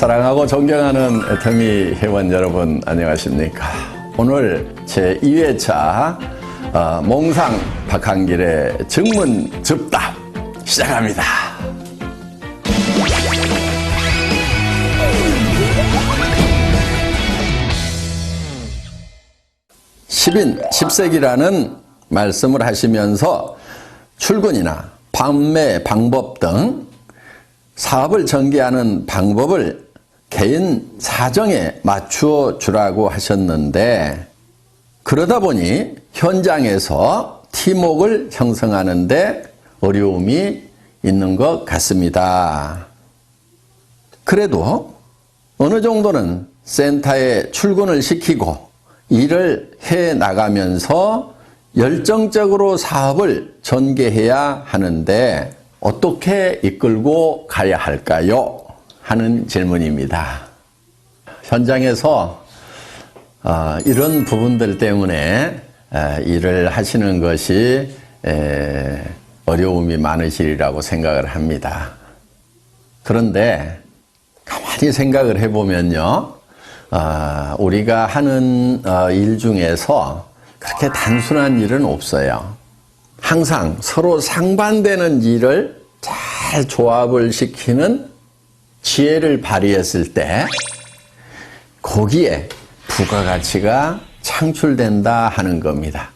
사랑하고 존경하는 애터미 회원 여러분 안녕하십니까. 오늘 제2회차 몽상 박한길의 증문 즉답 시작합니다. 10인 10색이라는 말씀을 하시면서 출근이나 판매 방법 등 사업을 전개하는 방법을 개인 사정에 맞추어 주라고 하셨는데, 그러다 보니 현장에서 팀워크를 형성하는 데 어려움이 있는 것 같습니다. 그래도 어느 정도는 센터에 출근을 시키고 일을 해 나가면서 열정적으로 사업을 전개해야 하는데 어떻게 이끌고 가야 할까요? 하는 질문입니다. 현장에서 이런 부분들 때문에 일을 하시는 것이 어려움이 많으시리라고 생각을 합니다. 그런데 가만히 생각을 해보면요, 우리가 하는 일 중에서 그렇게 단순한 일은 없어요. 항상 서로 상반되는 일을 잘 조합을 시키는 지혜를 발휘했을 때 거기에 부가가치가 창출된다 하는 겁니다.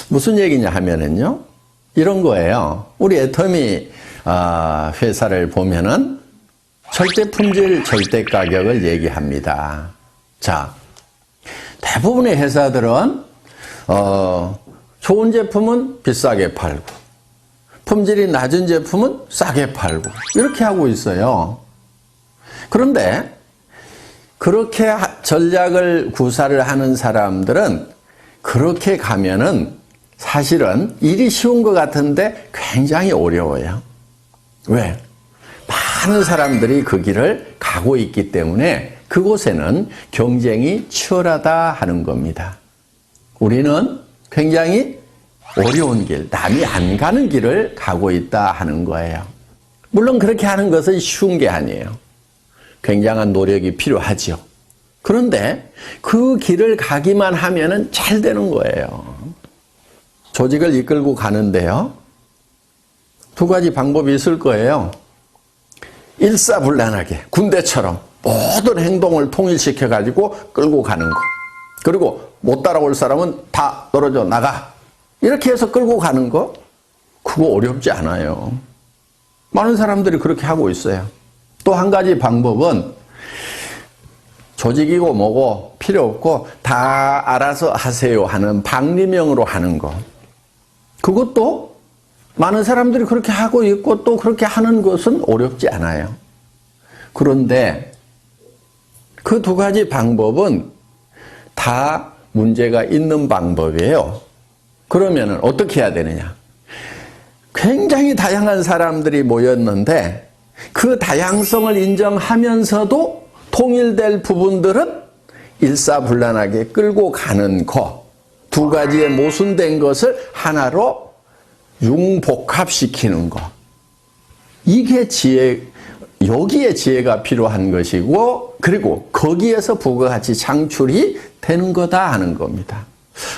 무슨 얘기냐 하면은요, 이런 거예요. 우리 애터미 회사를 보면은 절대 품질, 절대 가격을 얘기합니다. 자, 대부분의 회사들은 좋은 제품은 비싸게 팔고 품질이 낮은 제품은 싸게 팔고 이렇게 하고 있어요. 그런데 그렇게 전략을 구사를 하는 사람들은 그렇게 가면은 사실은 일이 쉬운 것 같은데 굉장히 어려워요. 왜? 많은 사람들이 그 길을 가고 있기 때문에 그곳에는 경쟁이 치열하다 하는 겁니다. 우리는 굉장히 어려운 길, 남이 안 가는 길을 가고 있다 하는 거예요. 물론 그렇게 하는 것은 쉬운 게 아니에요. 굉장한 노력이 필요하죠. 그런데 그 길을 가기만 하면은 잘 되는 거예요. 조직을 이끌고 가는데요, 두 가지 방법이 있을 거예요. 일사불란하게 군대처럼 모든 행동을 통일시켜가지고 끌고 가는 거. 그리고 못 따라올 사람은 다 떨어져 나가. 이렇게 해서 끌고 가는 거, 그거 어렵지 않아요. 많은 사람들이 그렇게 하고 있어요. 또 한 가지 방법은 조직이고 뭐고 필요 없고 다 알아서 하세요 하는 방리명으로 하는 거. 그것도 많은 사람들이 그렇게 하고 있고 또 그렇게 하는 것은 어렵지 않아요. 그런데 그 두 가지 방법은 다 문제가 있는 방법이에요. 그러면은 어떻게 해야 되느냐? 굉장히 다양한 사람들이 모였는데 그 다양성을 인정하면서도 통일될 부분들은 일사불란하게 끌고 가는 거, 두 가지의 모순된 것을 하나로 융복합시키는 거. 이게 여기에 지혜가 필요한 것이고, 그리고 거기에서 부가가치 창출이 되는 거다 하는 겁니다.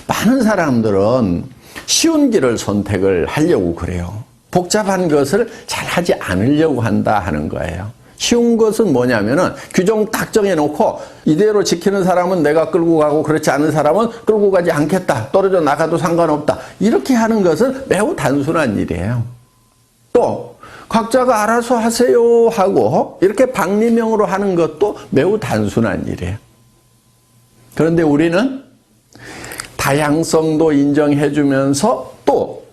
많은 사람들은 쉬운 길을 선택을 하려고 그래요. 복잡한 것을 잘 하지 않으려고 한다 하는 거예요. 쉬운 것은 뭐냐면은 규정 딱 정해놓고 이대로 지키는 사람은 내가 끌고 가고 그렇지 않은 사람은 끌고 가지 않겠다. 떨어져 나가도 상관없다. 이렇게 하는 것은 매우 단순한 일이에요. 또 각자가 알아서 하세요 하고 이렇게 방리명으로 하는 것도 매우 단순한 일이에요. 그런데 우리는 다양성도 인정해주면서 또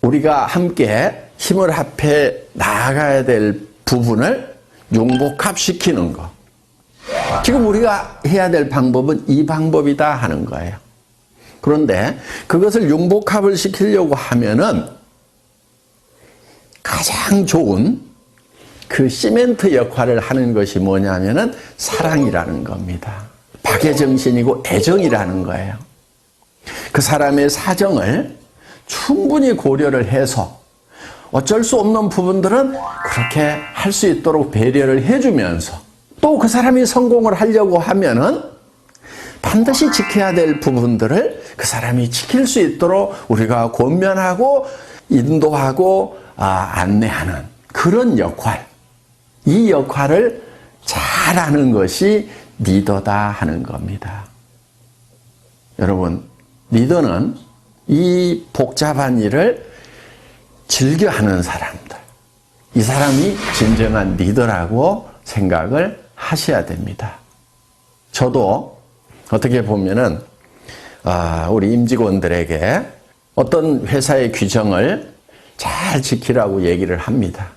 우리가 함께 힘을 합해 나아가야 될 부분을 융복합시키는 거. 지금 우리가 해야 될 방법은 이 방법이다 하는 거예요. 그런데 그것을 융복합을 시키려고 하면은 가장 좋은 그 시멘트 역할을 하는 것이 뭐냐면은 사랑이라는 겁니다. 박애정신이고 애정이라는 거예요. 그 사람의 사정을 충분히 고려를 해서 어쩔 수 없는 부분들은 그렇게 할 수 있도록 배려를 해주면서 또 그 사람이 성공을 하려고 하면은 반드시 지켜야 될 부분들을 그 사람이 지킬 수 있도록 우리가 권면하고 인도하고 안내하는 그런 역할, 이 역할을 잘하는 것이 리더다 하는 겁니다. 여러분, 리더는 이 복잡한 일을 즐겨하는 사람들, 이 사람이 진정한 리더라고 생각을 하셔야 됩니다. 저도 어떻게 보면은 우리 임직원들에게 어떤 회사의 규정을 잘 지키라고 얘기를 합니다.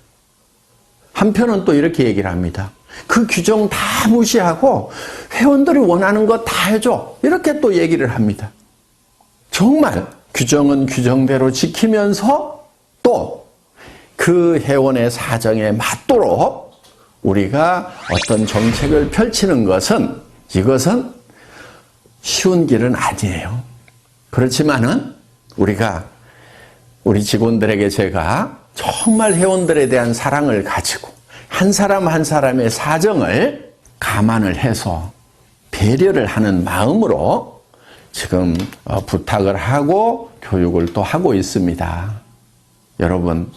한편은 또 이렇게 얘기를 합니다. 그 규정 다 무시하고 회원들이 원하는 거 다 해줘. 이렇게 또 얘기를 합니다. 정말 규정은 규정대로 지키면서 또 그 회원의 사정에 맞도록 우리가 어떤 정책을 펼치는 것은 이것은 쉬운 길은 아니에요. 그렇지만은 우리 직원들에게 제가 정말 회원들에 대한 사랑을 가지고 한 사람 한 사람의 사정을 감안을 해서 배려를 하는 마음으로 지금 부탁을 하고 교육을 또 하고 있습니다. 여러분,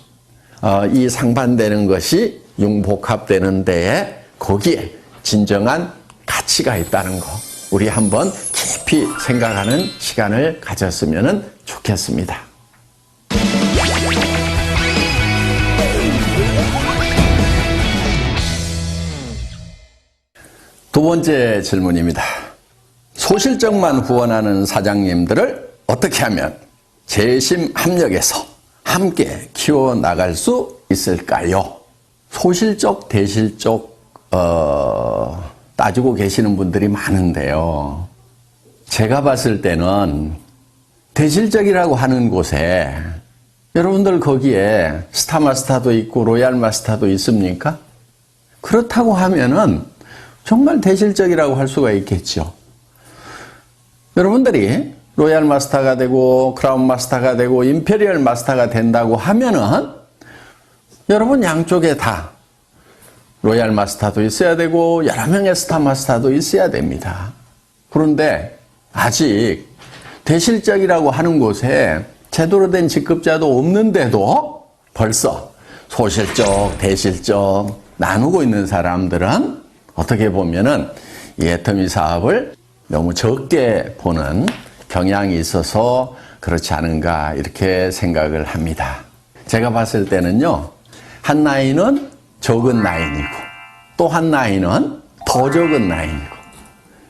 이 상반되는 것이 융복합되는 데에 거기에 진정한 가치가 있다는 거 우리 한번 깊이 생각하는 시간을 가졌으면 좋겠습니다. 두 번째 질문입니다. 소실적만 후원하는 사장님들을 어떻게 하면 재심 합력해서 함께 키워나갈 수 있을까요? 소실적, 대실적 따지고 계시는 분들이 많은데요. 제가 봤을 때는 대실적이라고 하는 곳에 여러분들 거기에 스타마스터도 있고 로얄마스터도 있습니까? 그렇다고 하면은 정말 대실적이라고 할 수가 있겠죠. 여러분들이 로얄 마스터가 되고 크라운 마스터가 되고 임페리얼 마스터가 된다고 하면은 여러분 양쪽에 다 로얄 마스터도 있어야 되고 여러 명의 스타 마스터도 있어야 됩니다. 그런데 아직 대실적이라고 하는 곳에 제대로 된 직급자도 없는데도 벌써 소실적, 대실적 나누고 있는 사람들은 어떻게 보면은 이 애터미 사업을 너무 적게 보는 경향이 있어서 그렇지 않은가 이렇게 생각을 합니다. 제가 봤을 때는요, 한 라인은 적은 라인이고 또 한 라인은 더 적은 라인이고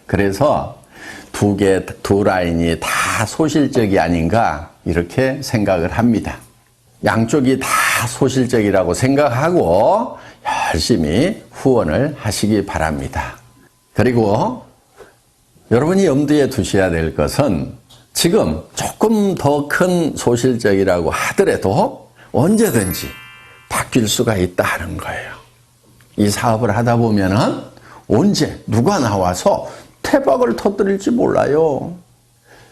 그래서 두 라인이 다 소실적이 아닌가 이렇게 생각을 합니다. 양쪽이 다 소실적이라고 생각하고 열심히 후원을 하시기 바랍니다. 그리고 여러분이 염두에 두셔야 될 것은 지금 조금 더 큰 소실적이라고 하더라도 언제든지 바뀔 수가 있다는 거예요. 이 사업을 하다 보면은 언제 누가 나와서 태박을 터뜨릴지 몰라요.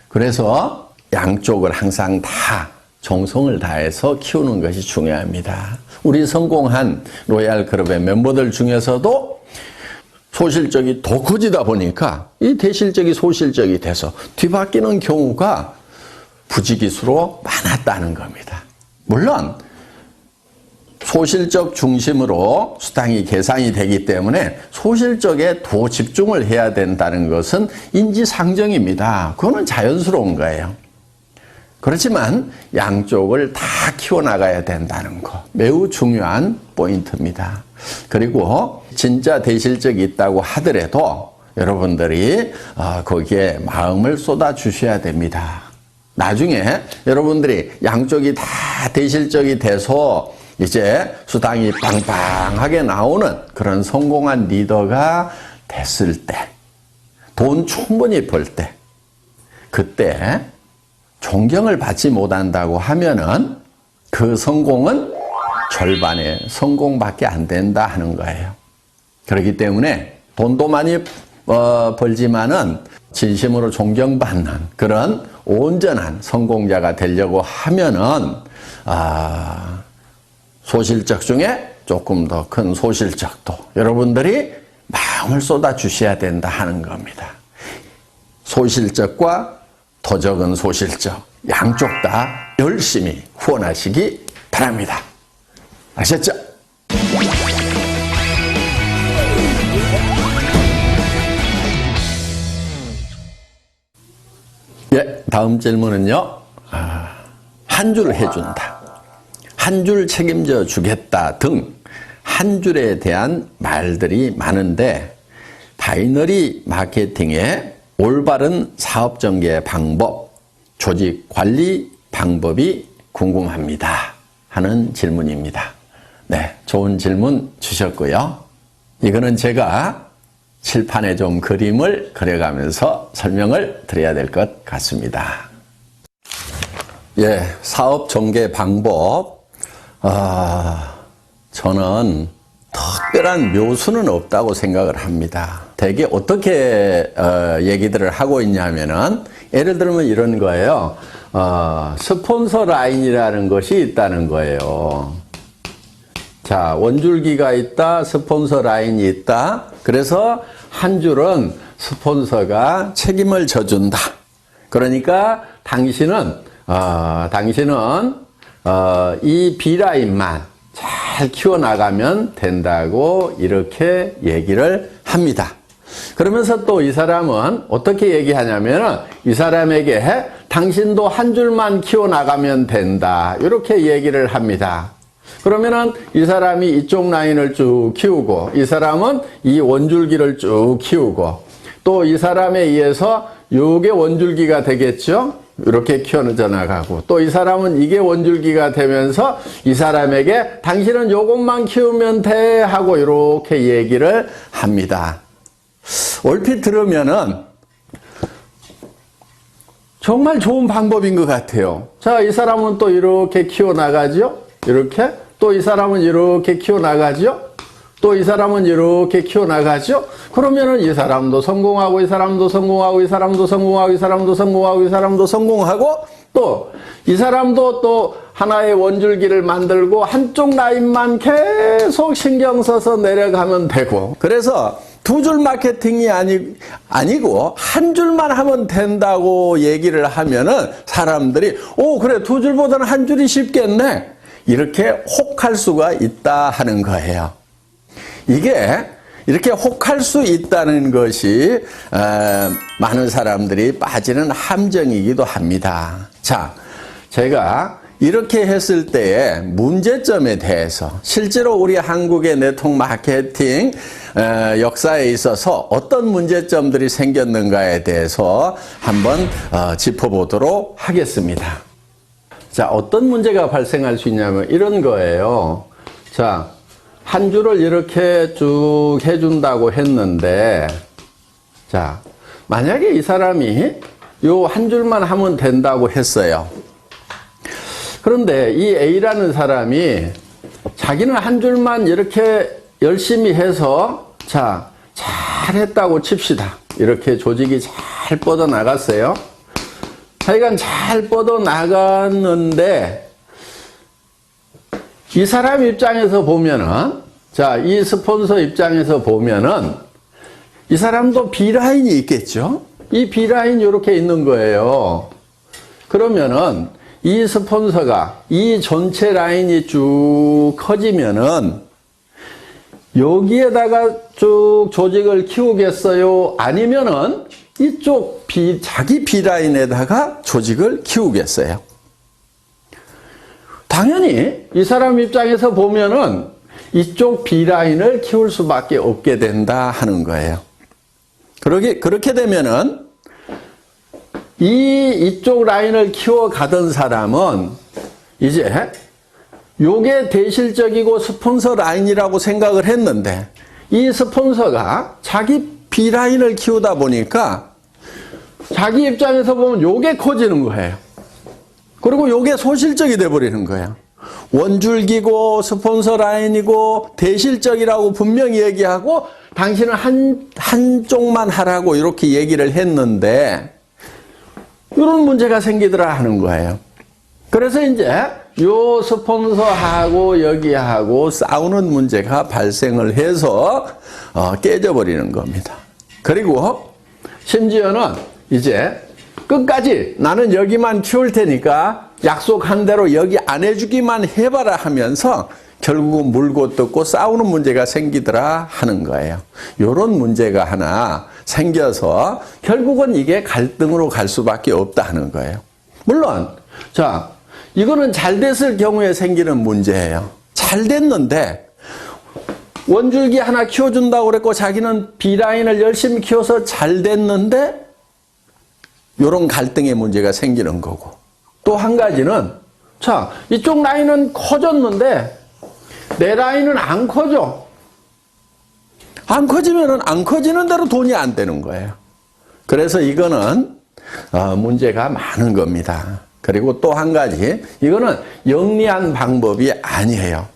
그래서 양쪽을 항상 다 정성을 다해서 키우는 것이 중요합니다. 우리 성공한 로얄클럽의 멤버들 중에서도 소실적이 더 커지다 보니까 이 대실적이 소실적이 돼서 뒤바뀌는 경우가 부지기수로 많았다는 겁니다. 물론 소실적 중심으로 수당이 계산이 되기 때문에 소실적에 더 집중을 해야 된다는 것은 인지상정입니다. 그거는 자연스러운 거예요. 그렇지만 양쪽을 다 키워나가야 된다는 거 매우 중요한 포인트입니다. 그리고 진짜 대실적이 있다고 하더라도 여러분들이 거기에 마음을 쏟아주셔야 됩니다. 나중에 여러분들이 양쪽이 다 대실적이 돼서 이제 수당이 빵빵하게 나오는 그런 성공한 리더가 됐을 때, 돈 충분히 벌 때, 그때 존경을 받지 못한다고 하면은 그 성공은 절반의 성공밖에 안 된다 하는 거예요. 그렇기 때문에 돈도 많이 벌지만은 진심으로 존경받는 그런 온전한 성공자가 되려고 하면은 소실적 중에 조금 더 큰 소실적도 여러분들이 마음을 쏟아 주셔야 된다 하는 겁니다. 소실적과 더 적은 소실적 양쪽 다 열심히 후원하시기 바랍니다. 아셨죠? 예, 다음 질문은요. 한 줄 해준다, 한 줄 책임져 주겠다 등 한 줄에 대한 말들이 많은데 바이너리 마케팅의 올바른 사업 전개 방법, 조직 관리 방법이 궁금합니다 하는 질문입니다. 네, 좋은 질문 주셨고요. 이거는 제가 칠판에 좀 그림을 그려가면서 설명을 드려야 될 것 같습니다. 예, 사업 전개 방법. 저는 특별한 묘수는 없다고 생각을 합니다. 대개 어떻게 얘기들을 하고 있냐면은 예를 들면 이런 거예요. 스폰서 라인이라는 것이 있다는 거예요. 자, 원줄기가 있다, 스폰서 라인이 있다. 그래서 한 줄은 스폰서가 책임을 져준다. 그러니까 당신은 이 B라인만 잘 키워나가면 된다고 이렇게 얘기를 합니다. 그러면서 또 이 사람은 어떻게 얘기하냐면 이 사람에게 당신도 한 줄만 키워나가면 된다 이렇게 얘기를 합니다. 그러면은 이 사람이 이쪽 라인을 쭉 키우고 이 사람은 이 원줄기를 쭉 키우고 또 이 사람에 의해서 요게 원줄기가 되겠죠. 이렇게 키워져 나가고 또 이 사람은 이게 원줄기가 되면서 이 사람에게 당신은 요것만 키우면 돼 하고 이렇게 얘기를 합니다. 얼핏 들으면은 정말 좋은 방법인 것 같아요. 자, 이 사람은 또 이렇게 키워나가죠. 이렇게 또 이 사람은 이렇게 키워나가죠. 또 이 사람은 이렇게 키워나가죠. 그러면은 이 사람도 성공하고 이 사람도 성공하고 이 사람도 성공하고 이 사람도 성공하고 이 사람도 성공하고 또 이 사람도 또 하나의 원줄기를 만들고 한쪽 라인만 계속 신경 써서 내려가면 되고 그래서 두 줄 마케팅이 아니고 한 줄만 하면 된다고 얘기를 하면은 사람들이 그래 두 줄보다는 한 줄이 쉽겠네 이렇게 혹할 수가 있다 하는 거예요. 이게 이렇게 혹할 수 있다는 것이 많은 사람들이 빠지는 함정이기도 합니다. 자, 제가 이렇게 했을 때의 문제점에 대해서 실제로 우리 한국의 네트워크 마케팅 역사에 있어서 어떤 문제점들이 생겼는가에 대해서 한번 짚어보도록 하겠습니다. 자, 어떤 문제가 발생할 수 있냐면 이런 거예요. 자, 한 줄을 이렇게 쭉 해준다고 했는데, 자, 만약에 이 사람이 요 한 줄만 하면 된다고 했어요. 그런데 이 A라는 사람이 자기는 한 줄만 이렇게 열심히 해서, 자, 잘했다고 칩시다. 이렇게 조직이 잘 뻗어나갔어요. 하여간 잘 뻗어나갔는데, 이 사람 입장에서 보면은, 자, 이 스폰서 입장에서 보면은, 이 사람도 B라인이 있겠죠? 이 B라인이 이렇게 있는 거예요. 그러면은, 이 스폰서가 이 전체 라인이 쭉 커지면은, 여기에다가 쭉 조직을 키우겠어요? 아니면은, 이쪽 자기 B라인에다가 조직을 키우겠어요? 당연히 이 사람 입장에서 보면은 이쪽 B라인을 키울 수밖에 없게 된다 하는 거예요. 그렇게 되면은 이쪽 라인을 키워가던 사람은 이제 요게 대실적이고 스폰서 라인이라고 생각을 했는데 이 스폰서가 자기 B라인을 키우다 보니까 자기 입장에서 보면 요게 커지는 거예요. 그리고 요게 소실적이 돼버리는 거예요. 원줄기고 스폰서 라인이고 대실적이라고 분명히 얘기하고 당신은 한쪽만 하라고 이렇게 얘기를 했는데 이런 문제가 생기더라 하는 거예요. 그래서 이제 요 스폰서하고 여기하고 싸우는 문제가 발생을 해서 깨져버리는 겁니다. 그리고 심지어는 이제 끝까지 나는 여기만 키울 테니까 약속한 대로 여기 안 해주기만 해봐라 하면서 결국은 물고 뜯고 싸우는 문제가 생기더라 하는 거예요. 이런 문제가 하나 생겨서 결국은 이게 갈등으로 갈 수밖에 없다 하는 거예요. 물론 자, 이거는 잘 됐을 경우에 생기는 문제예요. 잘 됐는데 원줄기 하나 키워준다고 그랬고 자기는 B라인을 열심히 키워서 잘 됐는데 이런 갈등의 문제가 생기는 거고, 또 한 가지는 자, 이쪽 라인은 커졌는데 내 라인은 안 커져. 안 커지면은 안 커지는 대로 돈이 안 되는 거예요. 그래서 이거는 문제가 많은 겁니다. 그리고 또 한 가지, 이거는 영리한 방법이 아니에요.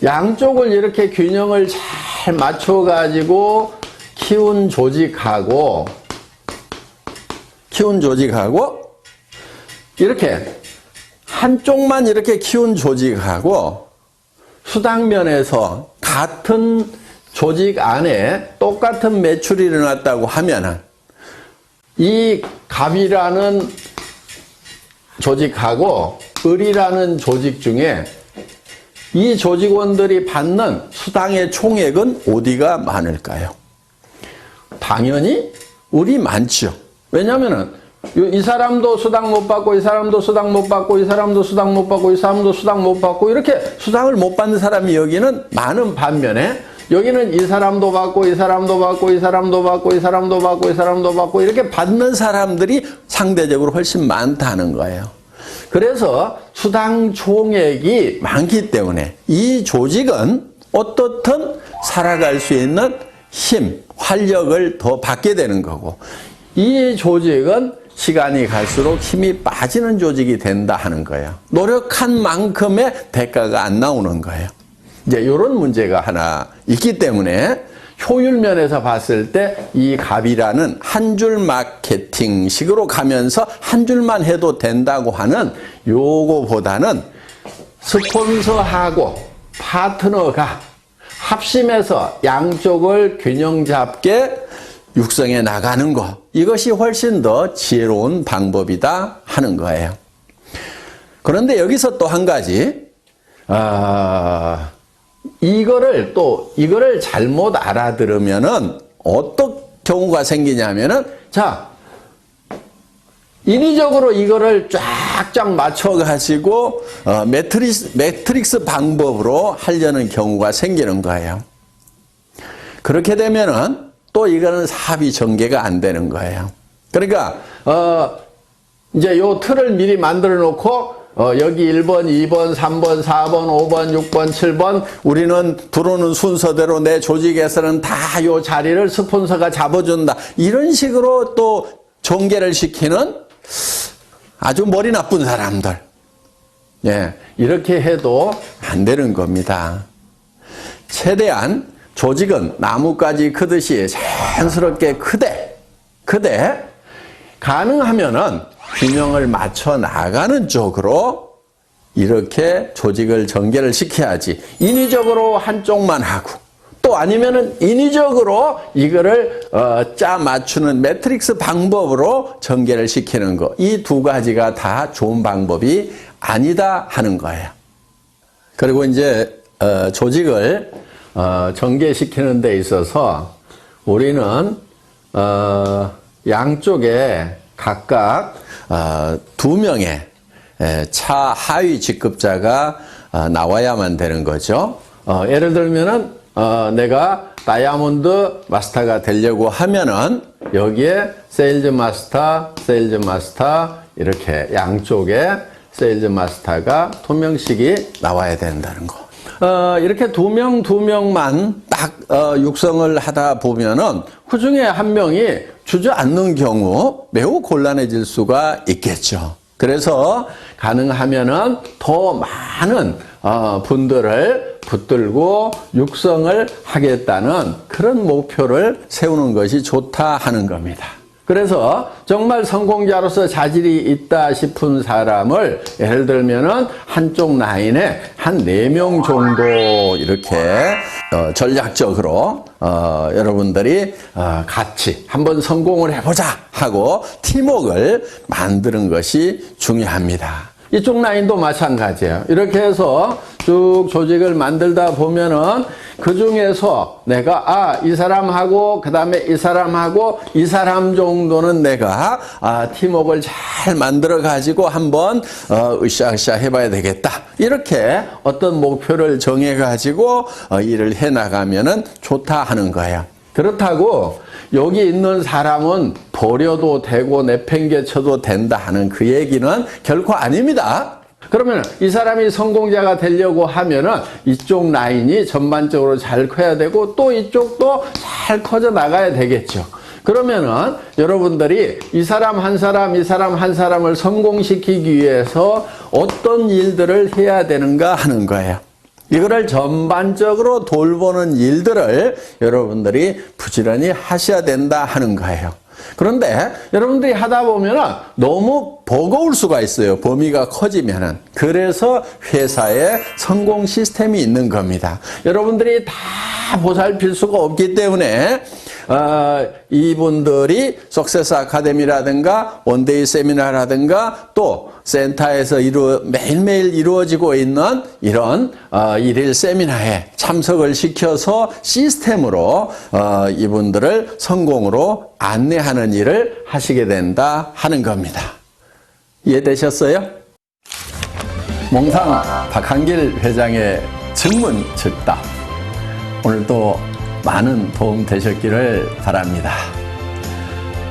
양쪽을 이렇게 균형을 잘 맞춰가지고 키운 조직하고 이렇게 한쪽만 이렇게 키운 조직하고 수당면에서 같은 조직 안에 똑같은 매출이 일어났다고 하면은 이 갑이라는 조직하고 을이라는 조직 중에 이 조직원들이 받는 수당의 총액은 어디가 많을까요? 당연히 을이 많죠. 왜냐하면은 이 사람도 수당 못 받고 이 사람도 수당 못 받고 이 사람도 수당 못 받고 이 사람도 수당 못 받고 이렇게 수당을 못 받는 사람이 여기는 많은 반면에 여기는 이 사람도 받고 이 사람도 받고 이 사람도 받고 이 사람도 받고 이 사람도 받고 이렇게 받는 사람들이 상대적으로 훨씬 많다는 거예요. 그래서 수당 총액이 많기 때문에 이 조직은 어떻든 살아갈 수 있는 힘, 활력을 더 받게 되는 거고, 이 조직은 시간이 갈수록 힘이 빠지는 조직이 된다 하는 거예요. 노력한 만큼의 대가가 안 나오는 거예요. 이제 이런 문제가 하나 있기 때문에 효율 면에서 봤을 때 이 갑이라는 한 줄 마케팅식으로 가면서 한 줄만 해도 된다고 하는 요거보다는 스폰서하고 파트너가 합심해서 양쪽을 균형 잡게 육성해 나가는 것, 이것이 훨씬 더 지혜로운 방법이다 하는 거예요. 그런데 여기서 또 한 가지, 이거를 잘못 알아들으면은 어떤 경우가 생기냐면은, 자, 인위적으로 이거를 쫙쫙 맞춰가지고 매트릭스 방법으로 하려는 경우가 생기는 거예요. 그렇게 되면은 또 이거는 사업이 전개가 안 되는 거예요. 그러니까 이제 요 틀을 미리 만들어 놓고 여기 1번, 2번, 3번, 4번, 5번, 6번, 7번 우리는 들어오는 순서대로 내 조직에서는 다 요 자리를 스폰서가 잡아준다. 이런 식으로 또 전개를 시키는 아주 머리 나쁜 사람들. 예, 이렇게 해도 안 되는 겁니다. 최대한 조직은 나뭇가지 크듯이 자연스럽게 크되 가능하면은 균형을 맞춰 나가는 쪽으로 이렇게 조직을 전개를 시켜야지, 인위적으로 한쪽만 하고 또 아니면은 인위적으로 이거를 짜 맞추는 매트릭스 방법으로 전개를 시키는 거, 이 두 가지가 다 좋은 방법이 아니다 하는 거예요. 그리고 이제 조직을 전개시키는 데 있어서 우리는 양쪽에 각각 2명의 차 하위 직급자가 나와야만 되는 거죠. 예를 들면은 내가 다이아몬드 마스터가 되려고 하면은 여기에 세일즈 마스터 이렇게 양쪽에 세일즈 마스터가 2명씩이 나와야 된다는 거. 이렇게 2명만 딱 육성을 하다 보면은 그 중에 한 명이 주저앉는 경우 매우 곤란해질 수가 있겠죠. 그래서 가능하면은 더 많은 분들을 붙들고 육성을 하겠다는 그런 목표를 세우는 것이 좋다 하는 겁니다. 그래서 정말 성공자로서 자질이 있다 싶은 사람을 예를 들면은 한쪽 라인에 한 4명 정도 이렇게 전략적으로 여러분들이 같이 한번 성공을 해보자 하고 팀워크를 만드는 것이 중요합니다. 이쪽 라인도 마찬가지예요. 이렇게 해서 쭉 조직을 만들다 보면은 그 중에서 내가 이 사람하고 그 다음에 이 사람하고 이 사람 정도는 내가 팀워크를 잘 만들어 가지고 한번 으쌰으쌰 해봐야 되겠다. 이렇게 어떤 목표를 정해 가지고 일을 해 나가면은 좋다 하는 거예요. 그렇다고 여기 있는 사람은 버려도 되고 내팽개쳐도 된다 하는 그 얘기는 결코 아닙니다. 그러면 이 사람이 성공자가 되려고 하면은 이쪽 라인이 전반적으로 잘 커야 되고 또 이쪽도 잘 커져 나가야 되겠죠. 그러면은 여러분들이 이 사람 한 사람, 이 사람 한 사람을 성공시키기 위해서 어떤 일들을 해야 되는가 하는 거예요. 이거를 전반적으로 돌보는 일들을 여러분들이 부지런히 하셔야 된다 하는 거예요. 그런데 여러분들이 하다 보면 너무 버거울 수가 있어요. 범위가 커지면은. 그래서 회사에 성공 시스템이 있는 겁니다. 여러분들이 다 보살필 수가 없기 때문에 이분들이 석세스 아카데미라든가 원데이 세미나라든가 또 센터에서 매일매일 이루어지고 있는 이런 일일 세미나에 참석을 시켜서 시스템으로 이분들을 성공으로 안내하는 일을 하시게 된다 하는 겁니다. 이해되셨어요? 몽상 박한길 회장의 증문 즉답. 오늘도 많은 도움 되셨기를 바랍니다.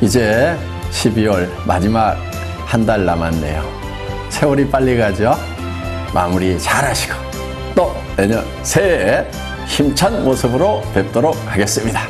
이제 12월 마지막 한 달 남았네요. 세월이 빨리 가죠? 마무리 잘 하시고 또 내년 새해에 힘찬 모습으로 뵙도록 하겠습니다.